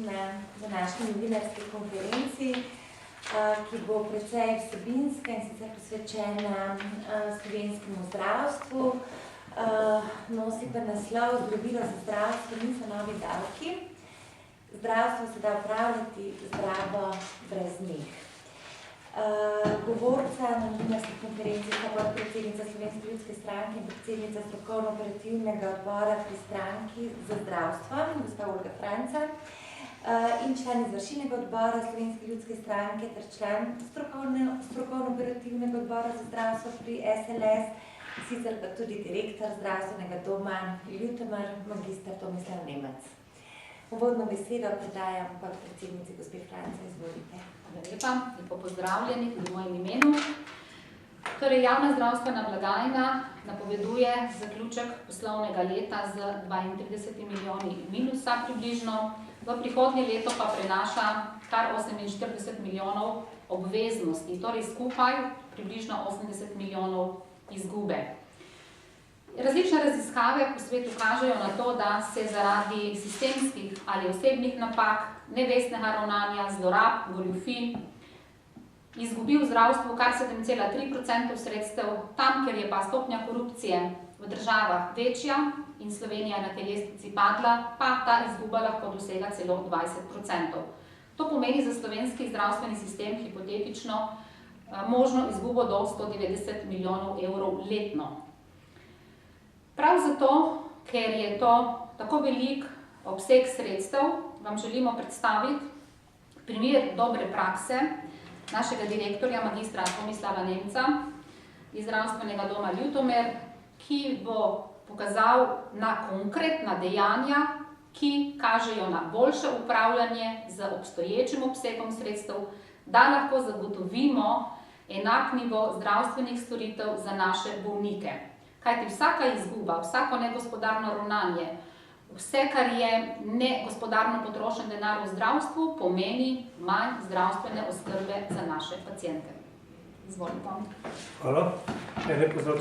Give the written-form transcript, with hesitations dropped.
na današnji novinarski konferenci, ki bo precej vsebinska in sicer posvečena slovenskemu zdravstvu. Nosi pa naslov Zdravilo za zdravstvo niso novi davki. Zdravstvo se da upravljati zdravo brez njih. Govorca na novinarski konferenci sta podpredsednica Slovenske ljudske stranke in predsednica strokovno-operativnega odbora pri stranki za zdravstvo, gospa Olga Franca, in član izvršilnega odbora Slovenske ljudske stranke ter član strokovno-operativnega odbora za zdravstvo pri SLS, sicer pa tudi direktor zdravstvenega doma Ljutomer, magister Tomislav Nemec. Uvodno besedo predajam podpredsednici gospe Franca, izvolite. Hvala lepa, lepo pozdravljeni v mojem imenu. Torej, javna zdravstvena blagajna napoveduje zaključek poslovnega leta z 32 milijoni minusa približno, v prihodnje leto pa prenaša kar 48 milijonov obveznosti, torej skupaj približno 80 milijonov izgube. Različne raziskave po svetu kažejo na to, da se zaradi sistemskih ali osebnih napak, nevestnega ravnanja, zlorab, goljufij izgubi v zdravstvu kar 7,3% sredstev, tam, kjer je pa stopnja korupcije v državah večja in Slovenija na tej lestvici padla, pa ta izguba lahko dosega celo 20%. To pomeni za slovenski zdravstveni sistem hipotetično možno izgubo do 190 milijonov evrov letno. Prav zato, ker je to tako velik obseg sredstev, vam želimo predstaviti primer dobre prakse našega direktorja, magistra Tomislava Nemca iz zdravstvenega doma Ljutomer, ki bo pokazal na konkretna dejanja, ki kažejo na boljše upravljanje z obstoječim obsegom sredstev, da lahko zagotovimo enak nivo zdravstvenih storitev za naše bolnike. Kajti vsaka izguba, vsako negospodarno ravnanje, vse, kar je negospodarno potrošen denar v zdravstvu, pomeni manj zdravstvene oskrbe za naše paciente. Izvolite. Hvala.